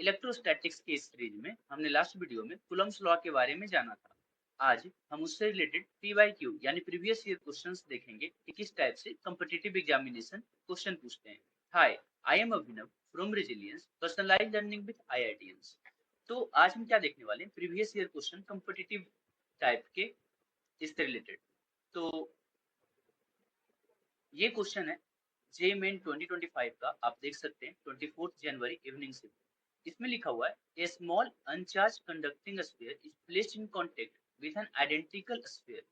Electrostatics के इस series में हमने लास्ट वीडियो में कूलम्ब्स लॉ के बारे में जाना था। आज हम उससे रिलेटेड पीवाईक्यू यानी प्रीवियस ईयर क्वेश्चंस देखेंगे कि किस टाइप से कॉम्पिटिटिव एग्जामिनेशन क्वेश्चन पूछते हैं। Hi, I am Abhinav from resilience personalised learning with IITians. तो आज हम क्या देखने वाले हैं, previous year question competitive type के इससे रिलेटेड। तो ये क्वेश्चन है जे मेन 2025 का, आप देख सकते हैं 24 जनवरी इवनिंग से। इसमें लिखा हुआ है a small uncharged conducting sphere is placed in contact with an identical sphere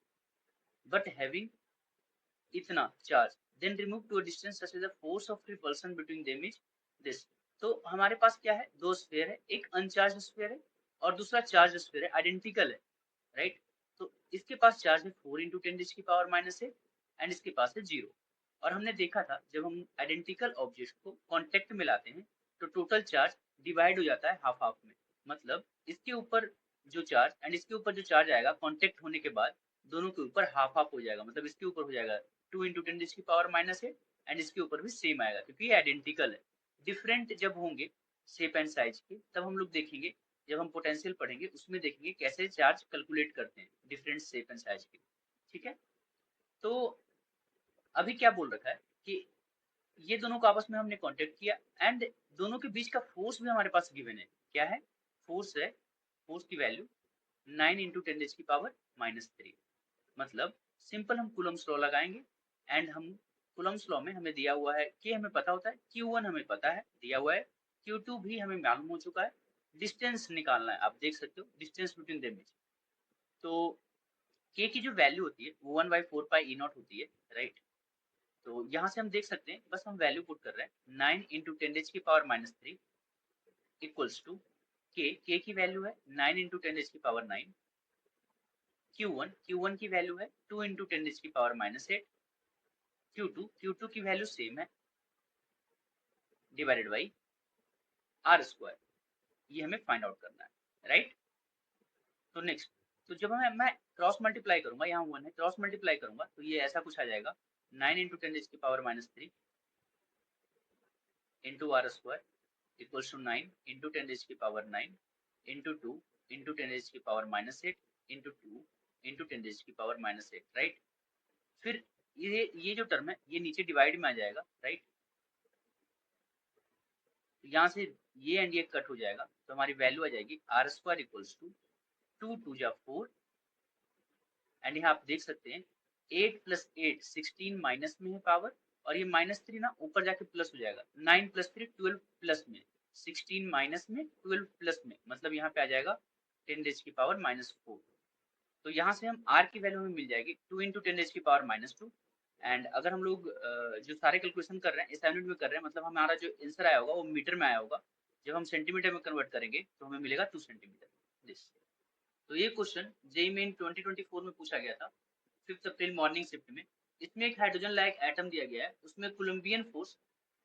but having इतना charge, then remove to a distance such the force of repulsion between them is this. तो हमारे पास क्या है, दो स्फीयर है, एक अनचार्ज sphere है और दूसरा चार्ज स्फीयर है, आइडेंटिकल है, राइट। तो इसके पास चार्ज है 4 × 10⁻⁻⁸ एंड इसके पास है 0। और हमने देखा था जब हम आइडेंटिकल ऑब्जेक्ट को कांटेक्ट में लाते हैं तो टोटल चार्ज डिवाइड हो जाता है हाफ हाफ में। मतलब इसके ऊपर जो चार्ज एंड इसके ऊपर जो चार्ज आएगा कांटेक्ट होने के बाद दोनों के ऊपर हाफ हाफ हो जाएगा। मतलब इसके ऊपर हो जाएगा 2 × 10⁻⁻⁸ एंड इसके ऊपर भी सेम आएगा क्योंकि ये आइडेंटिकल है। डिफरेंट जब होंगे शेप एंड साइज के तब हम लोग देखेंगे, जब हम पोटेंशियल पढ़ेंगे उसमें देखेंगे कैसे चार्ज कैलकुलेट करते हैं डिफरेंट शेप एंड साइज के। ठीक है, तो अभी क्या बोल रखा है कि ये दोनों को आपस में हमने कांटेक्ट किया एंड दोनों के बीच का फोर्स भी हमारे पास गिवन है। क्या है, फोर्स है, फोर्स की वैल्यू 9 × 10⁻⁻3। मतलब सिंपल हम कूलम्ब्स लॉ लगाएंगे एंड हम कूलम्ब्स लॉ में हमें दिया हुआ है कि हमें पता होता है Q1 हमें पता है, दिया हुआ है Q2 भी हमें मालूम हो चुका है, डिस्टेंस निकालना है। आप देख सकते हो डिस्टेंस बिटवीन देम। तो K की जो वैल्यू होती है वो 1/4πe0 होती है, राइट। तो यहाँ से हम देख सकते हैं, बस हम वैल्यू पुट कर रहे हैं 9 × 10⁻³ इक्वल्स टू K की वैल्यू है 9 × 10⁻⁹, Q1 की वैल्यू है 2 × 10⁻⁸, Q2 की वैल्यू सेम है, डिवाइडेड बाई R²। ये हमें फाइंड आउट करना है, राइट। तो नेक्स्ट, तो जब मैं क्रॉस मल्टीप्लाई करूंगा, यहाँ 1 है, क्रॉस मल्टीप्लाई करूंगा तो ये ऐसा कुछ आ जाएगा 9 × 10⁻³ into R² equals to 9 into 10⁻⁹ into 2 into 10⁻⁸ into 2 into 10⁻⁸, right. फिर ये जो टर्म है ये नीचे डिवाइड में आ जाएगा, राइट। तो यहाँ से ये एंड ये कट हो जाएगा तो हमारी वैल्यू आ जाएगी R² इक्वल्स टू 2 × 2 = 4 एंड यहाँ आप देख सकते हैं 8 + 8 16 माइनस में है पावर, और ये -3 ना ऊपर जाके प्लस हो जाएगा, 9 + 3 12 प्लस में, 16 माइनस में 12 प्लस में, मतलब यहाँ पे आ जाएगा 10⁻⁻⁴। तो यहाँ से हम r की वैल्यू हमें मिल जाएगी 2 × 10⁻⁻²। एंड अगर हम लोग जो सारे कैलकुलेशन कर रहे हैं इस यूनिट में कर रहे हैं, मतलब हमारा जो आंसर आया होगा वो मीटर में आया होगा। जब हम सेंटीमीटर में कन्वर्ट करेंगे तो हमें मिलेगा 2 सेंटीमीटर दिस। तो ये क्वेश्चन जेईई मेन 2024 में पूछा गया था 5 अप्रैल मॉर्निंग शिफ्ट में। इसमें एक हाइड्रोजन लाइक एटम दिया गया है, उसमें Columbian force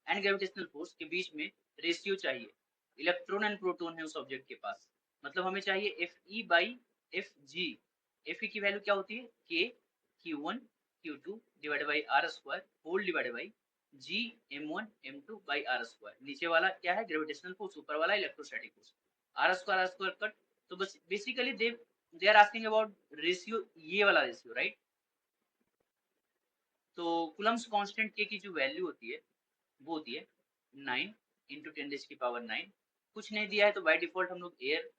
and gravitational force के बीच में रेशियो चाहिए। इलेक्ट्रॉन एंड प्रोटॉन है उस ऑब्जेक्ट के पास, मतलब हमें चाहिए Fe/Fg। Fe की वैल्यू क्या होती है, K Q1 Q2 divided by R² whole divided by G M1 M2 by R²। नीचे वाला क्या है, ग्रेविटेशनल फोर्स, ऊपर वाला इलेक्ट्रोस्टैटिक फोर्स। R² कट, तो बस basically they are asking about ratio, ये वाला रेशियो, राइट। तो कूलम्ब्स कांस्टेंट K की जो वैल्यू होती है वो होती है 9 × 10⁻⁹। कुछ नहीं दिया है तो बाय डिफॉल्ट हम लोग एयर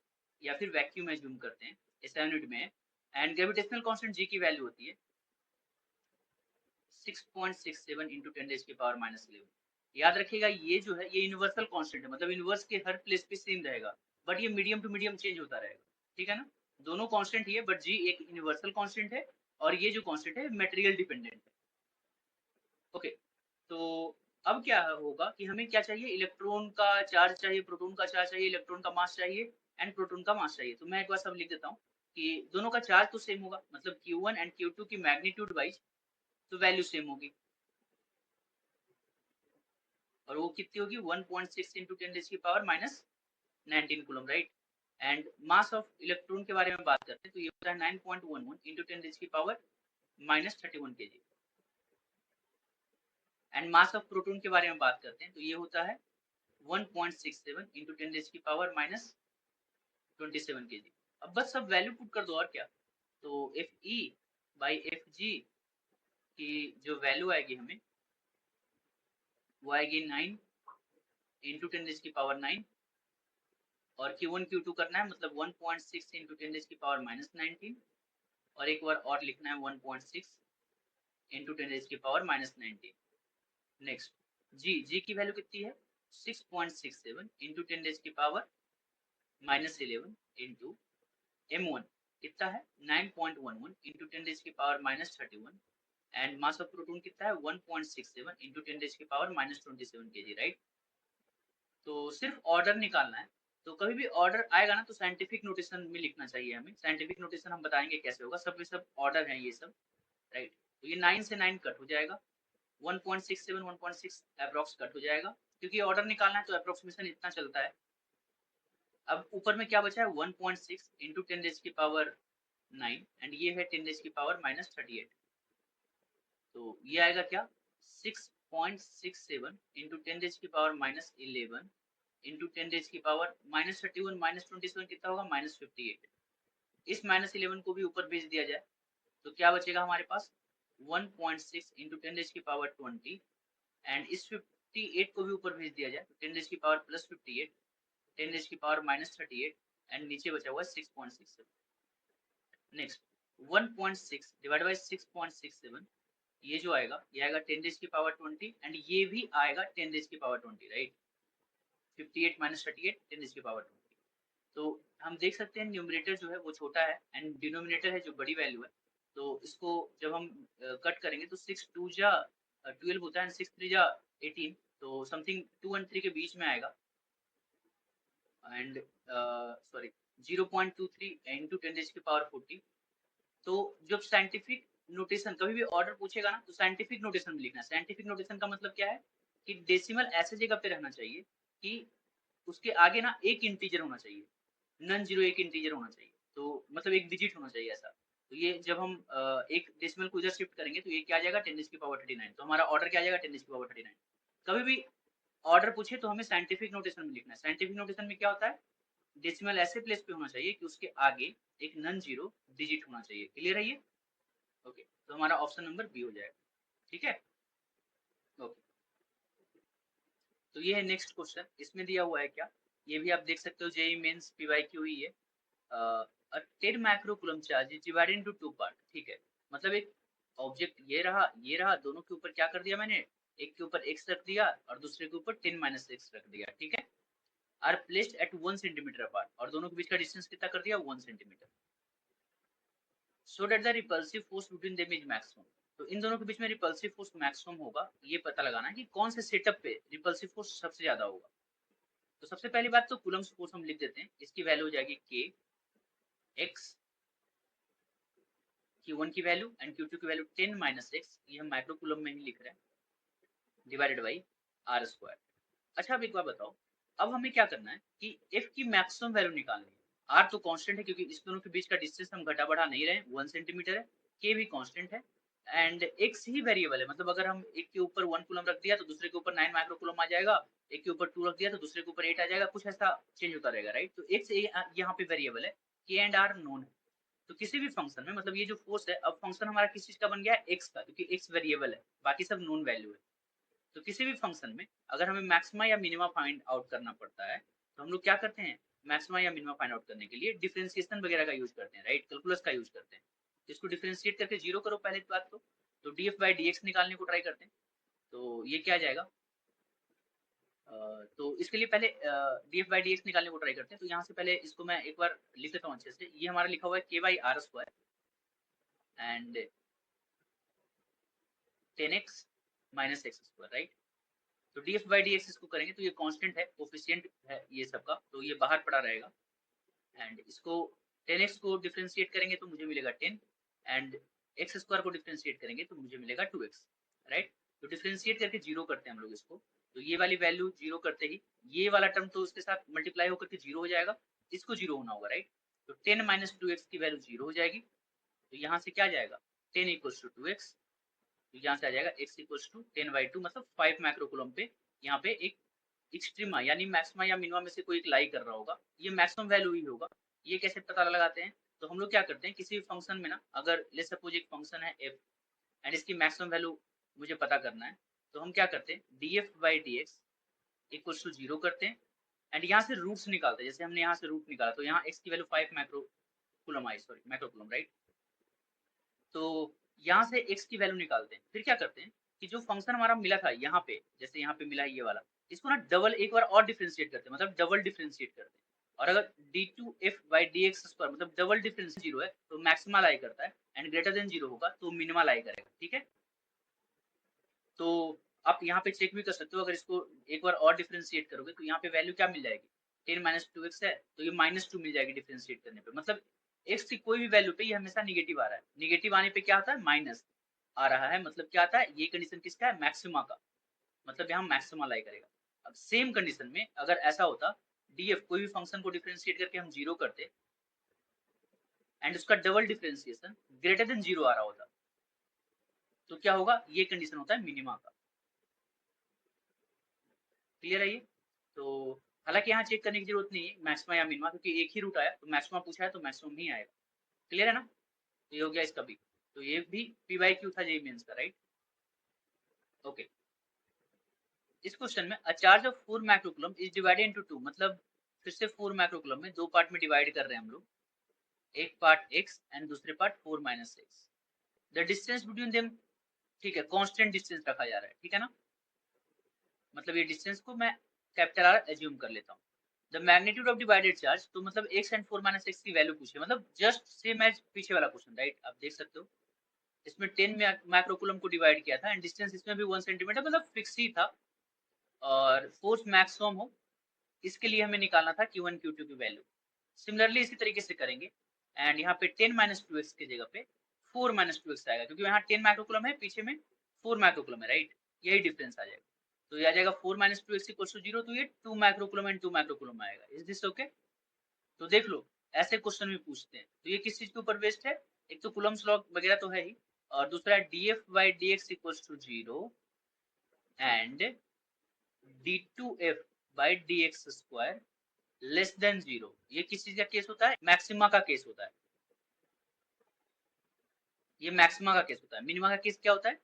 या फिर वैक्यूम एज्यूम करते हैं, ऐसा यूनिट में है। एंड ग्रेविटेशनल कांस्टेंट G की वैल्यू होती है 6.67 × 10⁻⁻11। याद रखिएगा ये जो है ये यूनिवर्सल कांस्टेंट है, मतलब यूनिवर्स के हर प्लेस पे सेम रहेगा, बट ये मीडियम टू मीडियम चेंज होता रहेगा, ठीक है ना। दोनों कांस्टेंट ही है बट G एक यूनिवर्सल कांस्टेंट है और ये जो कांस्टेंट है मटेरियल डिपेंडेंट है। ओके, तो अब क्या होगा कि हमें क्या चाहिए, इलेक्ट्रॉन का चार्ज चाहिए, प्रोटॉन का चार्ज चाहिए, इलेक्ट्रॉन का मास चाहिए एंड प्रोटॉन का मास चाहिए। तो मैं एक बार सब लिख देता हूँ कि दोनों का चार्ज तो सेम होगा, मतलब Q1 एंड Q2 की मैग्नीट्यूड वाइज तो वैल्यू सेम होगी, और वो कितनी होगी 1.6 × 10⁻⁻19 coulomb, right. And mass of electron के बारे में बात करते हैं तो ये होता है 9.11 × 10⁻31 kg। And mass of proton के बारे में बात करते हैं तो ये होता है 1.67 इंटू 10 रेज की पावर माइनस 27 kg। अब बस सब वैल्यू पुट कर दो और क्या। तो F E by F G की जो वैल्यू आएगी हमें वो आएगी 9 इंटू 10 रेज की पावर 9, और Q1 Q2 करना है, मतलब 1.6 इंटू 10 रेज की पावर माइनस 19, और एक बार और लिखना है 1.6 इंटू 10 रेज की पावर माइनस 19। नेक्स्ट जी की वैल्यू कितनी है 6.67 इंटू 10 रेज की पावर माइनस 11 इंटू M1 कितना है 9.11 इंटू 10 रेज की power minus 31, and mass of proton कितना है 1.67 इंटू 10 रेज की पावर माइनस 27 kg, राइट। तो सिर्फ ऑर्डर निकालना है। तो कभी भी ऑर्डर आएगा ना तो साइंटिफिक नोटेशन में लिखना चाहिए हमें। साइंटिफिक नोटेशन हम बताएंगे कैसे होगा, सब में सब ऑर्डर है ये सब, राइट। तो ये 9 से 9 कट हो जाएगा, 1.67 1.6 अप्रोक्स कट हो जाएगा, क्योंकि ऑर्डर निकालना है तो अप्रोक्सीमेशन इतना चलता है। अब ऊपर में क्या बचा है 1.6 इंटू 10 रेज की पावर 9, एंड ये है 10 रेज की पावर माइनस 38। तो ये आएगा क्या 6.67 इंटू 10 रेज की पावर माइनस 11 इंटू 10 रेज की पावर माइनस 31 माइनस 27 कितना होगा माइनस 58। इस माइनस 11 को भी ऊपर भेज दिया जाए तो क्या बचेगा हमारे पास 1.6 इंटू 10 रेज की पावर 20, एंड इस 58 को भी ऊपर भेज दिया जाए तो 10 रेज की पावर प्लस 58, 10 रेज की पावर माइनस 38, एंड नीचे बचा हुआ 6.67। नेक्स्ट 1.6 डिवाइड बाई 6.67, ये जो आएगा ये आएगा 10 रेज की पावर 20, एंड ये भी आएगा 10 रेज की पावर 20, राइट। 58 माइनस 38 10 रेज की पावर 20। तो हम देख सकते हैं न्यूमरेटर जो है वो छोटा है एंड डिनोमिनेटर है जो बड़ी वैल्यू है। तो इसको जब हम कट करेंगे तो 6 2 जा 12 होता है, 6 3 जा 18, तो समथिंग 2 और 3 के बीच में आएगा, एंड सॉरी 0.23 इंटू 10 रेज की पावर 40। तो जब साइंटिफिक नोटेशन कभी भी ऑर्डर पूछेगा ना तो साइंटिफिक नोटेशन में लिखना है। साइंटिफिक नोटेशन का मतलब क्या है कि डेसिमल ऐसे जगह पे रहना चाहिए कि उसके आगे ना एक इंटीजर होना चाहिए, नन जीरो एक इंटीजर होना चाहिए, तो मतलब एक डिजिट होना चाहिए ऐसा। तो ये जब हम एक डेसिमल को इधर शिफ्ट करेंगे तो ये क्या आ जाएगा 10 की पावर 39, तो हमारा ऑर्डर क्या आ जाएगा 10 की पावर 39। कभी भी ऑर्डर पूछे तो हमें साइंटिफिक नोटेशन में लिखना है। साइंटिफिक नोटेशन में क्या होता है डेसिमल ऐसे प्लेस पे होना चाहिए कि उसके आगे एक नन जीरो डिजिट होना चाहिए। क्लियर है ये? ओके, तो हमारा ऑप्शन नंबर बी हो जाएगा। ठीक है, ओके। तो ये है नेक्स्ट क्वेश्चन, इसमें दिया हुआ है क्या, ये भी आप देख सकते हो जेई मेंस पीवाईक्यू ही है। a 10 microcoulomb charge is divided into two part. ठीक है, मतलब एक ऑब्जेक्ट ये रहा, दोनों के ऊपर क्या कर दिया मैंने, एक के ऊपर x रख दिया और दूसरे के ऊपर 10 माइनस x रख दिया। ठीक है, are placed at 1 centimetre apart, और दोनों के बीच का डिस्टेंस कितना कर दिया 1 centimetre, so that the repulsive force between them is maximum. तो इन दोनों के बीच में रिपल्सिव फोर्स मैक्सिमम होगा, ये पता लगाना है कि कौन से सेटअप पे रिपल्सिव फोर्स सबसे ज्यादा होगा। तो सबसे पहली बात तो कूलम्स फोर्स हम लिख देते हैं, इसकी वैल्यू हो जाएगी k x Q1 की वैल्यू एंड Q2 की वैल्यू 10 माइनस एक्स, ये हम माइक्रोकूलम में ही लिख रहे हैं, डिवाइडेड बाई आर स्क्वायर। अच्छा अब एक बार बताओ, अब हमें क्या करना है कि F की मैक्सिमम वैल्यू निकालनी है। R तो कांस्टेंट है क्योंकि इस दोनों के बीच का डिस्टेंस हम घटा बढ़ा नहीं रहे, 1 सेंटीमीटर है, K भी कांस्टेंट है, एंड X ही वेरिएबल है। मतलब अगर हम एक के ऊपर 1 कूलम रख दिया तो दूसरे के ऊपर 9 माइक्रोकूलम आ जाएगा, एक के ऊपर 2 रख दिया तो दूसरे के ऊपर 8 आ जाएगा, कुछ ऐसा चेंज होता रहेगा, राइट। तो X यहाँ पे वेरिएबल है, K एंड R नोन है। तो किसी भी फंक्शन में मतलब ये जो फोर्स है, अब फंक्शन हमारा किस चीज का बन गया है एक्स का, क्योंकि एक्स वेरिएबल है, बाकी सब नोन वैल्यू है। तो किसी भी फंक्शन में अगर हमें मैक्सिमा या मिनिमा फाइंड आउट करना पड़ता है तो हम लोग क्या करते हैं, मैक्सिमा या मिनिमा फाइंड आउट करने के लिए डिफरेंशिएशन वगैरह का यूज करते हैं, राइट, कैलकुलस का यूज करते हैं। तो इसको डिफरेंशिएट करके जीरो करो पहले बात तो d F by D x निकालने को ट्राई करते हैं। तो ये क्या आ जाएगा, तो इसके लिए पहले D F by D x निकालने को ट्राई करते हैं। तो यहाँ से पहले इसको मैं एक बार लिख देता हूँ अच्छे से। ये हमारा लिखा हुआ है k by are square and 10x minus x square, right. तो d F by D x इसको करेंगे तो ये कांस्टेंट है, कोफिशिएंट है ये सबका, तो ये बाहर पड़ा रहेगा, एंड इसको 10x को डिफरेंशिएट करेंगे तो मुझे मिलेगा 10, एंड एक्स स्क्वायर को डिफरेंशिएट करेंगे तो मुझे मिलेगा 2x, राइट। तो डिफरेंशिएट करके जीरो करते हैं हम लोग इसको, तो ये वाली वैल्यू जीरो करते ही ये वाला टर्म तो उसके साथ मल्टीप्लाई होकर के जीरो हो जाएगा, इसको जीरो होना होगा, राइट। तो 10 माइनस 2x की वैल्यू जीरो हो जाएगी, तो यहाँ से क्या आ जाएगा 10 इक्वल्स टू 2x, तो यहाँ से आ जाएगा x इक्वल्स टू 10/2, मतलब 5 माइक्रोकूलम पे यहाँ पे एक एक्सट्रीमा यानी मैक्सिमा या मिनिमा में से कोई एक लाई कर रहा होगा, ये मैक्सिमम वैल्यू ही होगा। ये कैसे पता लगाते हैं? तो हम लोग क्या करते हैं, किसी भी फंक्शन में ना, अगर लेट्स सपोज एक फंक्शन है f एंड इसकी मैक्सिमम वैल्यू मुझे पता करना है, तो हम क्या करते हैं, df by D X equals to 0 करते हैं एंड यहाँ से रूट्स निकालते हैं। जैसे हमने यहाँ से रूट निकाला तो यहाँ x की वैल्यू 5 माइक्रोकूलम आई, सॉरी माइक्रोकूलम, राइट। तो यहाँ से x की वैल्यू निकालते हैं, फिर क्या करते हैं कि जो फंक्शन हमारा मिला था यहाँ पे, जैसे यहाँ पे मिला ये वाला, इसको ना डबल एक बार और डिफरेंशिएट करते हैं, मतलब डबल डिफरेंशिएट करते हैं। और अगर d2f by D X square मतलब डबल डिफरेंस 0 है तो मैक्सिमा लाई करता है एंड ग्रेटर देन 0 होगा तो मिनिमा लाई करेगा, ठीक है। तो आप यहाँ पे चेक भी कर सकते हो, अगर इसको एक बार और डिफरेंशिएट करोगे तो यहाँ पे वैल्यू क्या मिल जाएगी, 10 माइनस टू एक्स है तो ये -2 मिल जाएगी डिफरेंशिएट करने पे। मतलब एक्स की कोई भी वैल्यू पे ये हमेशा निगेटिव आ रहा है, निगेटिव आने पे क्या होता है, माइनस आ रहा है, मतलब क्या आता है, ये कंडीशन किसका है, मैक्सिमा का, मतलब यहाँ मैक्सिमा लाई करेगा। अब सेम कंडीशन में अगर ऐसा होता, डीएफ कोई भी फंक्शन को डिफरेंशिएट करके हम 0 करते एंड उसका डबल डिफरेंशिएशन ग्रेटर देन 0 आ रहा होता, तो क्या होगा, ये कंडीशन होता है मिनिमा का। क्लियर है ये? तो हालांकि यहाँ चेक करने की जरूरत नहीं है मैक्सिमा या मिनिमा, क्योंकि एक ही रूट आया तो मैक्सिमा पूछा है तो मैक्सिमम ही आएगा। क्लियर है ना? तो ये हो गया इसका भी। तो ये भी पी वाई क्यू था जेई मेंस का, राइट। ओके। इस क्वेश्चन में a charge of 4 microcoulomb is divided into 2, मतलब फिर से 4 माइक्रोकूलम में दो पार्ट में डिवाइड कर रहे हैं हम लोग, एक पार्ट x एंड दूसरे part 4 minus x. The distance between them, ठीक है, कांस्टेंट डिस्टेंस रखा जा रहा है, ठीक है ना, मतलब ये डिस्टेंस को मैं कैपिटल आर एज्यूम कर लेता हूँ। The magnitude of divided charge, तो मतलब x एंड 4 माइनस एक्स की वैल्यू पूछे, मतलब जस्ट सेम एज पीछे वाला क्वेश्चन, राइट। आप देख सकते हो इसमें 10 माइक्रोकूलम को डिवाइड किया था एंड डिस्टेंस इसमें भी 1 सेंटीमीटर, मतलब फिक्स ही था, और फोर्स मैक्सिमम हो इसके लिए हमें निकालना था Q1 Q2 की वैल्यू। सिमिलरली इसी तरीके से करेंगे एंड यहाँ पे 10 माइनस टू एक्स की जगह पे 4 माइनस टू एक्स आएगा, क्योंकि यहाँ 10 माइक्रोकूलम है, पीछे में 4 माइक्रोकूलम है, राइट। यही डिफरेंस आ जाएगा, तो ये आ जाएगा 4 minus two X equal to 0, तो ये 2 माइक्रोकूलम एंड 2 माइक्रोकूलम आएगा। Is this okay? तो देख लो ऐसे क्वेश्चन भी पूछते हैं, तो ये किस चीज के ऊपर बेस्ड है, एक तो कूलम्स लॉ वगैरह तो है ही, और दूसरा df by D X equal to 0 and d2f by D X square less than 0। ये किस चीज का केस होता है, मैक्सिमा का केस होता है, ये मैक्सिमा का केस होता है। मिनिमा का केस क्या होता है,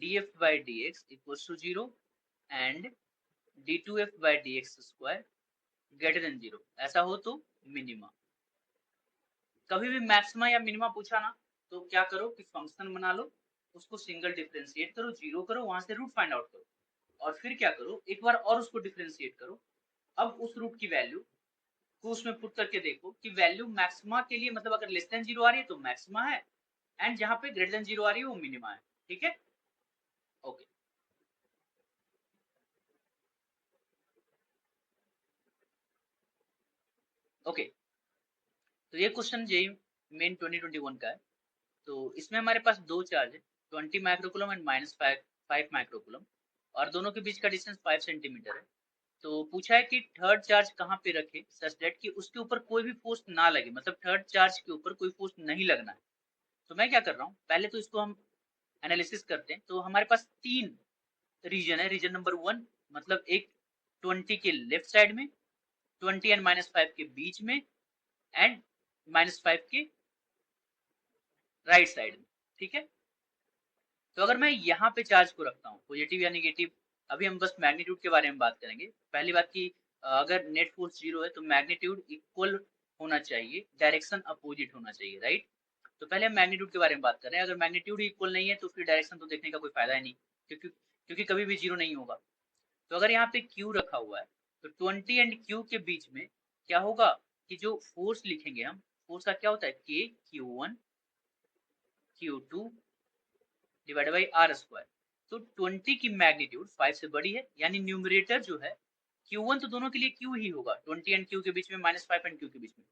df by D X equal to 0 and d2f by D X square greater than 0, ऐसा हो तो मिनिमा। कभी भी मैक्सिमा या मिनिमा पूछा ना, तो क्या करो कि फंक्शन बना लो, उसको सिंगल डिफरेंशिएट करो, 0 करो, वहां से रूट फाइंड आउट करो, और फिर क्या करो, एक बार और उसको डिफरेंशिएट करो। अब उस रूट की वैल्यू को उसमें पुट करके देखो कि वैल्यू मैक्सिमा के लिए, मतलब अगर लेस देन 0 आ रही है तो मैक्सिमा है, एंड जहां पे ग्रेटर देन 0 आ रही है वो मिनिमा है, ठीक है। ओके। ओके, तो ये क्वेश्चन जेई मेन 2021 का है। तो इसमें हमारे पास दो चार्ज है, 20 माइक्रोकूलम एंड -5 माइक्रोकूलम, और दोनों के बीच का डिस्टेंस 5 सेंटीमीटर है। तो पूछा है कि थर्ड चार्ज कहाँ पे रखे सच दैट कि उसके ऊपर कोई भी फोर्स ना लगे, मतलब थर्ड चार्ज के ऊपर कोई फोर्स नहीं लगना है। तो मैं क्या कर रहा हूँ, पहले तो इसको हम एनालिसिस करते हैं। तो हमारे पास तीन रीजन है। रीजन नंबर 1 मतलब एक 20 के लेफ्ट साइड में, 20 एंड -5 के बीच में, एंड -5 के राइट साइड में, ठीक है। तो अगर मैं यहाँ पे चार्ज को रखता हूँ पॉजिटिव या नेगेटिव, अभी हम बस मैग्नीट्यूड के बारे में बात करेंगे। पहली बात की अगर नेट फोर्स 0 है तो मैग्नीट्यूड इक्वल होना चाहिए, डायरेक्शन अपोजिट होना चाहिए, राइट। तो पहले हम मैग्नीट्यूड के बारे में बात कर रहे हैं। अगर मैग्नीट्यूड इक्वल नहीं है तो फिर डायरेक्शन तो देखने का कोई फायदा ही नहीं, क्योंकि क्योंकि कभी भी 0 नहीं होगा। तो अगर यहाँ पे Q रखा हुआ है तो 20 एंड Q के बीच में क्या होगा कि जो फोर्स लिखेंगे हम, फोर्स का क्या होता है, K Q1 Q2 divided by are square. तो 20 की मैग्नीट्यूड 5 से बड़ी है, यानी न्यूमरेटर जो है Q1 तो दोनों के लिए Q ही होगा, 20 एंड Q के बीच में, -5 एंड Q के बीच में।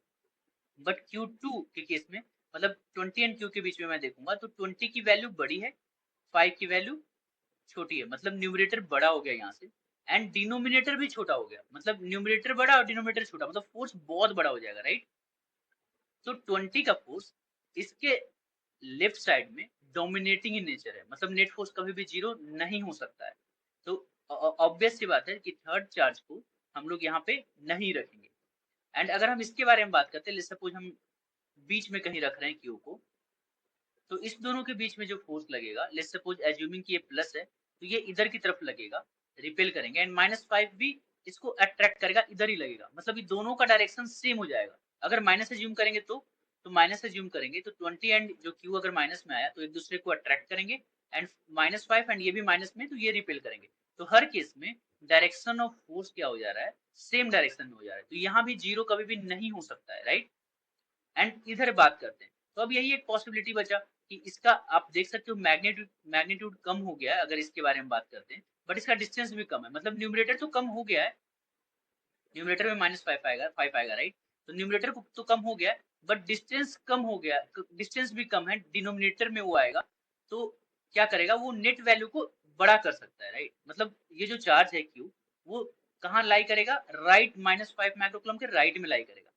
बट Q2 के केस में, मतलब 20 एंड Q के बीच में मैं देखूंगा तो 20 की वैल्यू बड़ी है, 5 की वैल्यू छोटी है, मतलब न्यूमरेटर बड़ा हो गया यहाँ से, एंड डिनोमिनेटर भी छोटा हो गया, मतलब न्यूमरेटर बड़ा और डिनोमिनेटर छोटा, मतलब फोर्स बहुत बड़ा हो जाएगा, राइट। तो 20 का फोर्स इसके लेफ्ट साइड में डोमिनेटिंग इन नेचर है, मतलब नेट फोर्स कभी भी 0 नहीं हो सकता है। तो ऑब्वियस सी बात है कि थर्ड चार्ज को हम लोग यहाँ पे नहीं रखेंगे। एंड अगर हम इसके बारे में बात करते हैं, सपोज हम बीच में कहीं रख रहे हैं क्यू को, तो इस दोनों के बीच में जो फोर्स लगेगा, लेट्स सपोज एज्यूमिंग कि ये प्लस है, तो ये इधर की तरफ लगेगा, रिपेल करेंगे, एंड -5 भी इसको अट्रैक्ट करेगा, इधर ही लगेगा, मतलब ये दोनों का डायरेक्शन सेम हो जाएगा। अगर माइनस एज्यूम करेंगे तो माइनस एज्यूम करेंगे तो 20 एंड जो क्यू अगर माइनस में आया तो एक दूसरे को अट्रैक्ट करेंगे, एंड -5 एंड ये भी माइनस में, तो ये रिपेल करेंगे। तो हर केस में डायरेक्शन ऑफ फोर्स क्या हो जा रहा है, सेम डायरेक्शन में हो जा रहा है। तो यहाँ भी जीरो कभी भी नहीं हो सकता है, राइट। एंड इधर बात करते हैं, तो अब यही एक पॉसिबिलिटी बचा कि इसका आप देख सकते हो मैग्नीट्यूड मैग्नीट्यूड कम हो गया है अगर इसके बारे में बात करते हैं, बट इसका डिस्टेंस भी कम है, मतलब न्यूमरेटर तो कम हो गया है, न्यूमरेटर में -5 आएगा, 5 आएगा, राइट। तो न्यूमरेटर तो कम हो गया है, बट डिस्टेंस कम हो गया, डिस्टेंस भी कम है, डिनोमिनेटर में वो आएगा, तो क्या करेगा, वो नेट वैल्यू को बड़ा कर सकता है, राइट। मतलब ये जो चार्ज है क्यू, वो कहाँ लाई करेगा, राइट -5 माइक्रोकूलम के राइट में लाई करेगा।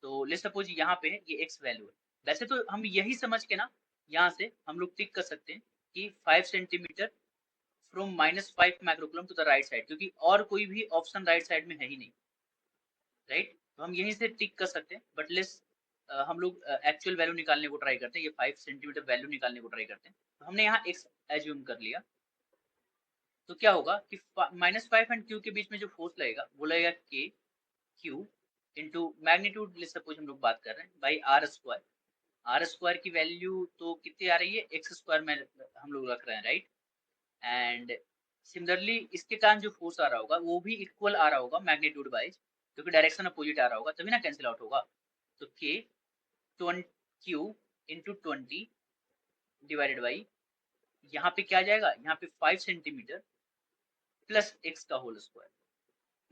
तो लेट्स सपोज यहाँ पे ये एक्स वैल्यू है। वैसे तो हम यही समझ के ना यहाँ से हम लोग टिक कर सकते हैं कि 5 centimetre from -5 microcoulomb to the right side, क्योंकि और कोई भी ऑप्शन राइट साइड में है ही नहीं, राइट। तो हम यहीं से टिक कर सकते हैं, बट लेट्स हम लोग एक्चुअल वैल्यू निकालने को ट्राई करते हैं, ये 5 सेंटीमीटर वैल्यू निकालने को ट्राई करते हैं। तो हमने यहाँ एक्स एज्यूम कर लिया, तो क्या होगा कि -5 एंड क्यू के बीच में जो फोर्स लगेगा वो लगेगा के Q into magnitude, let's suppose हम लोग बात कर रहे हैं by are square. R square की वैल्यू तो कितनी आ रही है, एक्स स्क्वायर में हम लोग रख रहे हैं, राइट। एंड सिमिलरली इसके कारण जो फोर्स आ रहा होगा वो भी इक्वल आ रहा होगा मैग्नीट्यूड वाइज, क्योंकि डायरेक्शन अपोजिट आ रहा होगा, तभी ना कैंसिल आउट होगा। तो के क्यू इंटू 20 डिवाइडेड बाई, यहाँ पे क्या आ जाएगा, यहाँ पे 5 सेंटीमीटर प्लस एक्स का होल स्क्वायर।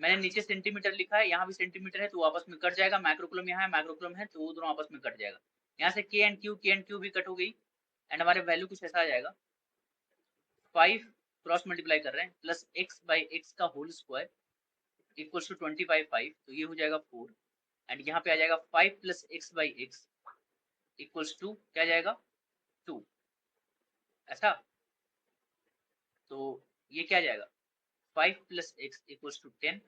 मैंने नीचे सेंटीमीटर लिखा है, यहाँ भी सेंटीमीटर है, तो आपस में कट जाएगा, माइक्रोकूलम यहाँ है, माइक्रोकूलम है, तो वो दोनों आपस में कट जाएगा। यहाँ से के एंड क्यू भी कट हो गई, एंड हमारे वैल्यू कुछ ऐसा आ जाएगा, 5 क्रॉस मल्टीप्लाई कर रहे हैं प्लस एक्स बाई एक्स का होल स्क्वायर इक्वल्स टू 25 5, तो ये हो जाएगा 4, एंड यहाँ पे आ जाएगा 5 plus X by X equals to क्या जाएगा 2, ऐसा। तो ये क्या जाएगा, 5 प्लस एक्स इक्वल्स टू 10,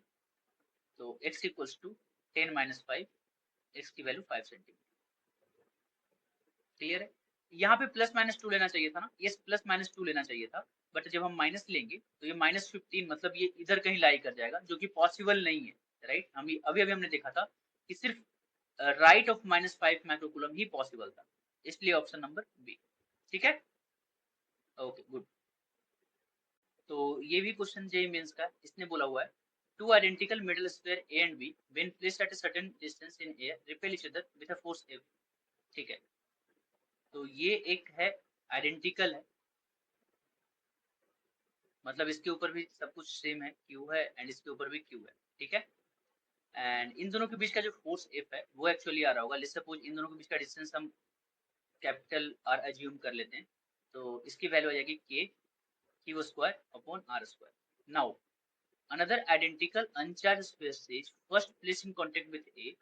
तो x equals to 10 minus 5, X की वैल्यू 5 सेंटीमीटर। क्लियर है। यहाँ पे +-2 लेना चाहिए था ना, ये +-2 लेना चाहिए था, बट जब हम माइनस लेंगे तो ये -15, मतलब ये इधर कहीं लाई कर जाएगा, जो कि पॉसिबल नहीं है, राइट। हम अभी अभी हमने देखा था कि सिर्फ right of -5 microcoulomb he possible था, इसलिए ऑप्शन नंबर बी। ठीक है, ओके गुड। तो ये भी क्वेश्चन जेईई मेंस का, इसने बोला हुआ है two identical metal square A and B when placed at a certain distance in air repel each other with a force F। ठीक है, तो ये एक है आइडेंटिकल है, मतलब इसके ऊपर भी सब कुछ सेम है, क्यू है, एंड इसके ऊपर भी क्यू है, ठीक है। एंड इन दोनों के बीच का जो फोर्स F है वो एक्चुअली आ रहा होगा, लेट्स सपोज इन दोनों के बीच का डिस्टेंस हम कैपिटल R अज्यूम कर लेते हैं, तो इसकी वैल्यू आ जाएगी k q square upon r square. Now another identical uncharged space says first place in contact with a,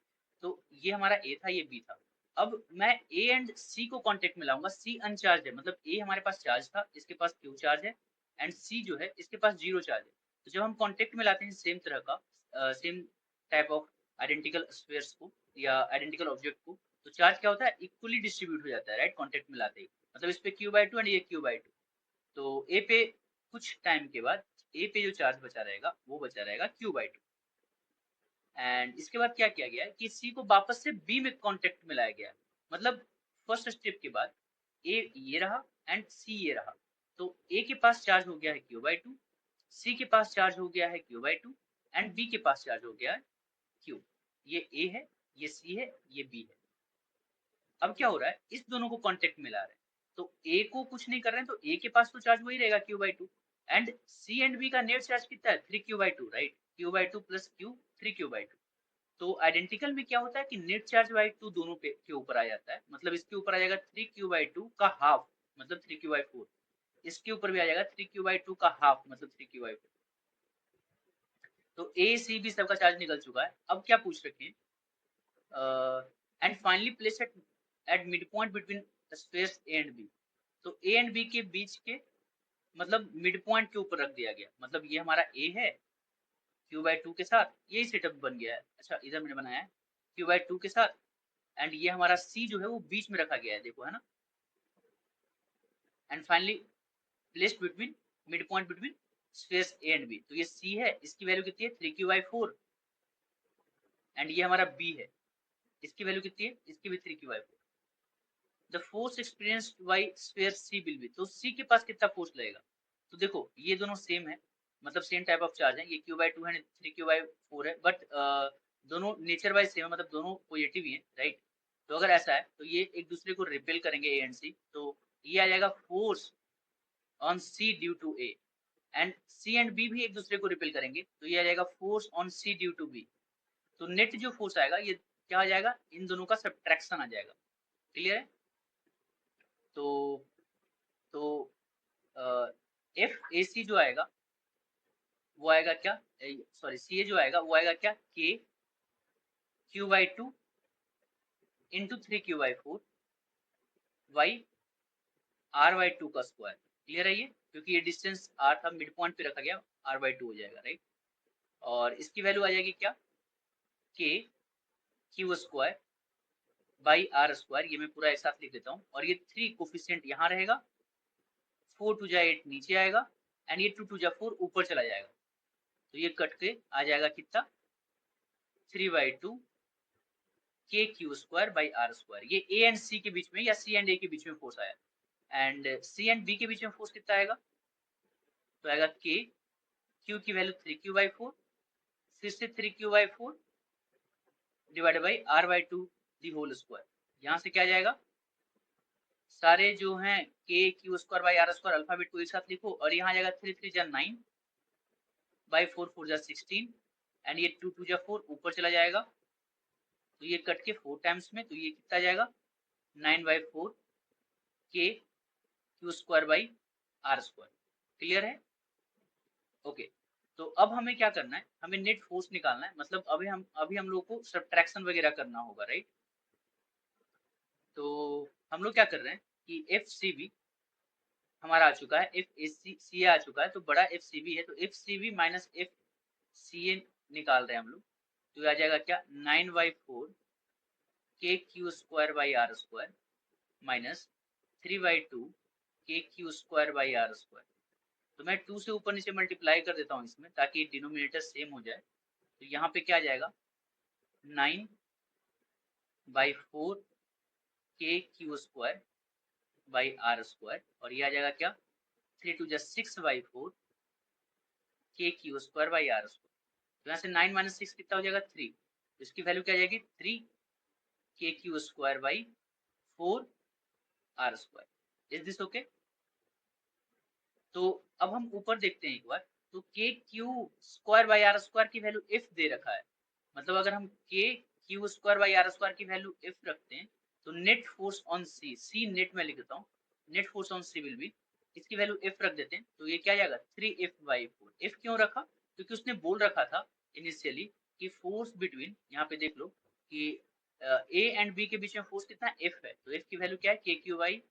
तो ये हमारा ए था, ये बी था। अब मैं ए एंड सी को कांटेक्ट में लाऊंगा, सी अनचार्ज है, मतलब ए हमारे पास चार्ज था, इसके पास क्यू चार्ज है, एंड सी जो है इसके पास जीरो चार्ज है। तो जब हम कांटेक्ट में लाते हैं सेम तरह का same type of identical spheres को या आइडेंटिकल ऑब्जेक्ट को, तो चार्ज क्या होता है, इक्वली डिस्ट्रीब्यूट हो जाता है, राइट, कांटेक्ट में लाते ही। मतलब इस पे Q/2 एंड ये Q/2, तो ए पे कुछ टाइम के बाद ए पे जो चार्ज बचा रहेगा वो बचा रहेगा Q/2। एंड इसके बाद क्या किया गया है कि सी को वापस से बी में कांटेक्ट में लाया गया, मतलब फर्स्ट स्टेप के बाद ए ये रहा एंड सी ये रहा, तो ए के पास चार्ज हो गया है Q/2, सी के पास चार्ज हो गया है Q/2, एंड बी के पास चार्ज हो गया है Q। ये ए है, ये सी है, ये बी है। अब क्या हो रहा है, इस दोनों को कांटेक्ट में ला रहे हैं, तो ए को कुछ नहीं कर रहे हैं, तो ए के पास तो चार्ज वही रहेगा Q/2, and C and B का नेट चार्ज कितना है 3Q/2, right. Q/2 plus Q 3Q/2। तो आइडेंटिकल में क्या होता है कि नेट चार्ज बाई 2 दोनों पे के ऊपर आ जाता है, मतलब इसके ऊपर आ जाएगा 3Q/2 का हाफ, मतलब 3Q/4, इसके ऊपर भी आ जाएगा 3Q/2 का हाफ, मतलब 3Q/4। तो ए सी बी सबका चार्ज निकल चुका है। अब क्या पूछ रखे हैं, and finally place at mid point between space A and B, तो ए एंड बी के बीच के मतलब मिड पॉइंट के ऊपर रख दिया गया, मतलब ये हमारा ए है q/2 के साथ, यही सेटअप बन गया है। अच्छा इधर मैंने बनाया है q/2 के साथ, एंड ये हमारा c जो है वो बीच में रखा गया है, देखो है ना, and finally placed between mid point between space A and B. तो ये c है, इसकी वैल्यू कितनी है 3q/4, एंड ये हमारा b है, इसकी वैल्यू कितनी है, इसकी भी 3q/4। The force experienced by sphere C will be, तो सी के पास कितना फोर्स लगेगा। तो देखो ये दोनों सेम है, मतलब सेम टाइप ऑफ चार्ज है, ये q/2 है 3q/4 है, बट दोनों नेचर वाइज सेम है, मतलब दोनों पॉजिटिव ही है, राइट। तो अगर ऐसा है तो ये एक दूसरे को रिपेल करेंगे ए एंड सी, तो ये आ जाएगा force on C due to A, and C and B भी एक दूसरे को रिपेल करेंगे, तो ये आ जाएगा force on C due to B. तो नेट जो फोर्स आएगा ये क्या आ जाएगा, इन दोनों का सब्ट्रैक्शन आ जाएगा। क्लियर है। तो तो एफ ए सी जो आएगा वो आएगा क्या, सॉरी सी ए जो आएगा वो आएगा क्या, के q/2 into 3q/4 by r/2 का स्क्वायर। क्लियर है ये, क्योंकि ये डिस्टेंस r था, मिड पॉइंट पे रखा गया, r/2 हो जाएगा, राइट। और इसकी वैल्यू आ जाएगी क्या, k q² by r square, ये मैं पूरा एक साथ लिख देता हूँ, और ये 3 कोफिशिएंट यहाँ रहेगा, 4 टू जा 8 नीचे आएगा, एंड ये 2 टू जा 4 ऊपर चला जाएगा, तो ये कट के आ जाएगा कितना 3/2 k/2 बाई r स्क्वायर। ये a एंड c के बीच में या c एंड a के बीच में फोर्स आया, एंड c एंड b के बीच में फोर्स कितना आएगा, तो आएगा k, q की वैल्यू 3q/4, फिर से 3q/4 divided by r/2 the whole square. यहाँ से क्या जाएगा, सारे जो हैं k/2 by r square alphabet को एक साथ लिखो, और यहाँ जाएगा 3 3 जा 9 बाई 4 4 जा 16, एंड ये 2 2 जा 4 ऊपर चला जाएगा, तो ये कट के 4 टाइम्स में, तो ये कितना जाएगा 9/4 k/2 by r square. Clear है। ओके। तो अब हमें क्या करना है, हमें नेट फोर्स निकालना है, मतलब अभी हम लोग को सब्ट्रैक्शन वगैरह करना होगा, राइट। तो हम लोग क्या कर रहे हैं कि एफ सी बी हमारा आ चुका है, एफ सी ए आ चुका है, तो बड़ा एफ सी बी है, तो f c b minus f c a निकाल रहे हैं हम लोग, तो आ जाएगा क्या 9/4 k/2 by r square minus 3/2 k/2 by r square. तो मैं 2 से ऊपर नीचे मल्टीप्लाई कर देता हूँ इसमें, ताकि डिनोमिनेटर सेम हो जाए। तो यहाँ पे क्या आ जाएगा 9/4 k/2 बाई r स्क्वायर, और ये आ जाएगा क्या 3 2 जा 6/4 k/2 बाई r स्क्वायर। तो यहाँ से 9 माइनस 6 कितना हो जाएगा 3, तो इसकी वैल्यू क्या आ जाएगी 3 k/2 by 4 r square. Is this okay. तो अब हम ऊपर देखते हैं एक बार, तो k/2 बाई r स्क्वायर की वैल्यू f दे रखा है, मतलब अगर हम k/2 बाई r स्क्वायर की वैल्यू f रखते हैं, तो net force on c net में लिख देता हूँ, net force on c will be, इसकी वैल्यू f रख देते हैं, तो ये क्या जाएगा 3f/4। f क्यों रखा, क्योंकि उसने बोल रखा था इनिशियली कि फोर्स बिटवीन, यहाँ पे देख लो कि a एंड b के बीच में फोर्स कितना f है, तो f की वैल्यू क्या है k/2 बाई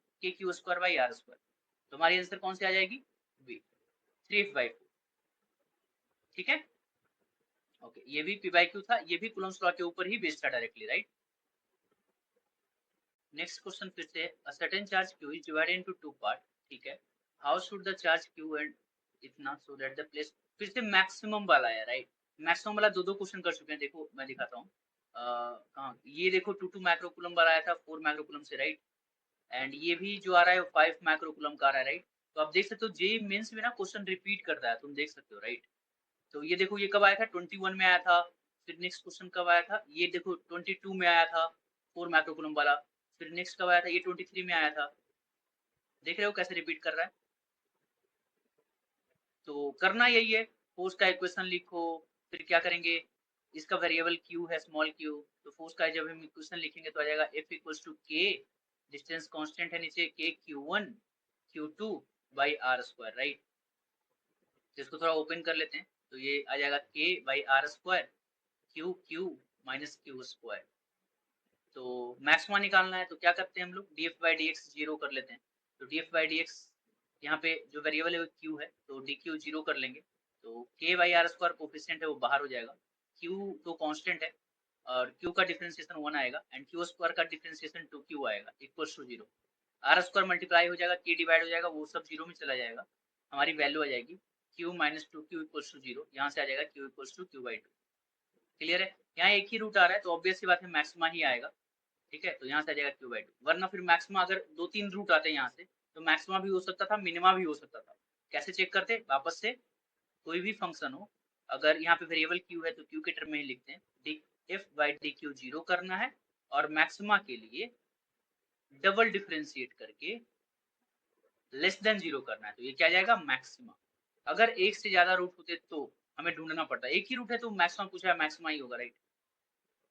r स्क्वायर। तो हमारी आंसर कौन सी आ जाएगी बी, 3f/4। ठीक है। ओके, ये भी p/q था, ये भी कूलम्ब्स लॉ के ऊपर ही बेस्ड था डायरेक्टली, राइट। नेक्स्ट क्वेश्चन फिर से, a certain charge q is divided into two part. ठीक है, how should the charge q and इतना सो दैट द प्लेस, फिर से मैक्सिमम वाला है, राइट। मैक्सिमम वाला दो क्वेश्चन कर चुके हैं, देखो मैं दिखाता हूँ कहाँ, ये देखो 2 माइक्रो कूलम वाला आया था 4 माइक्रो कूलम से, राइट। एंड ये भी जो आ रहा है 5 माइक्रो कूलम का आ रहा है, राइट। तो आप देख सकते हो जे मेंस में ना क्वेश्चन रिपीट करता है, तुम देख सकते हो, राइट। तो ये देखो ये कब आया था 21 में आया था, फिर नेक्स्ट क्वेश्चन कब आया था, ये देखो 22 में आया था 4 माइक्रोकूलम वाला, फिर नेक्स्ट कब आया था, ये 23 में आया था। देख रहे हो कैसे रिपीट कर रहा है। तो करना यही है, फोर्स का इक्वेशन लिखो, फिर क्या करेंगे, इसका वेरिएबल q है स्मॉल q, तो फोर्स का जब हम इक्वेशन लिखेंगे तो आ जाएगा F equals to k, distance constant है नीचे k q1 q2 by r square, right. तो इसको थोड़ा ओपन कर लेते हैं, तो ये आ जाएगा k by r square q minus Q square. तो मैक्सिमा निकालना है, तो क्या करते हैं हम लोग df बाई dx जीरो कर लेते हैं, तो df बाई dx यहाँ पे जो वेरिएबल है वो क्यू है, तो डी क्यू जीरो कर लेंगे, तो के बाई आर स्क्वायर कोफिशिएंट है वो बाहर हो जाएगा, क्यू तो कांस्टेंट है और क्यू का डिफरेंशिएशन 1 आएगा एंड क्यू स्क्वायर का डिफरेंशिएशन 2q आएगा equals to 0। R square multiply हो जाएगा, के डिवाइड हो जाएगा, वो सब जीरो में चला जाएगा, हमारी वैल्यू आ जाएगी Q minus 2q equals to 0, यहाँ से आ जाएगा Q equals to Q by 2। Clear है? यहाँ एक ही रूट आ रहा है तो ऑब्वियस सी बात है मैक्सिमा ही आएगा, ठीक है, तो यहाँ से आ जाएगा क्यू बाई 2, वरना फिर मैक्सिमा अगर 2-3 रूट आते हैं यहाँ से तो मैक्सिमा भी हो सकता था, मिनिमा भी हो सकता था। कैसे चेक करते? वापस से कोई भी फंक्शन हो, अगर यहाँ पे वेरिएबल क्यू है तो क्यू के टर्म में ही लिखते हैं, D F by D Q zero करना है और मैक्सिमा के लिए डबल डिफ्रेंशिएट करके लेस देन जीरो करना है, तो ये क्या जाएगा मैक्सिमा। अगर एक से ज्यादा रूट होते तो हमें ढूंढना पड़ता, एक ही रूट है तो मैक्सिमा पूछा है, मैक्सिमा ही होगा, राइट।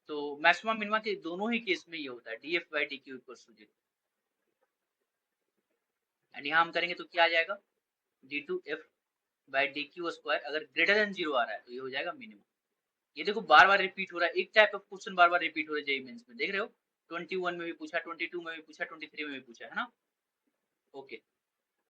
तो मैक्सिमा मिनिमा के दोनों ही केस में ये होता है, D F by D Q equals to 0। And यहाँ हम करेंगे तो क्या आ जाएगा, D two F by D Q square अगर ग्रेटर देन जीरो आ रहा है तो ये हो जाएगा मिनिमम। ये देखो बार बार रिपीट हो रहा है, एक type of question bar bar repeat हो रहा है जेईई मेंस में, देख रहे हो 21 में भी पूछा, 22 में भी पूछा, 23 में भी पूछा है ना। ओके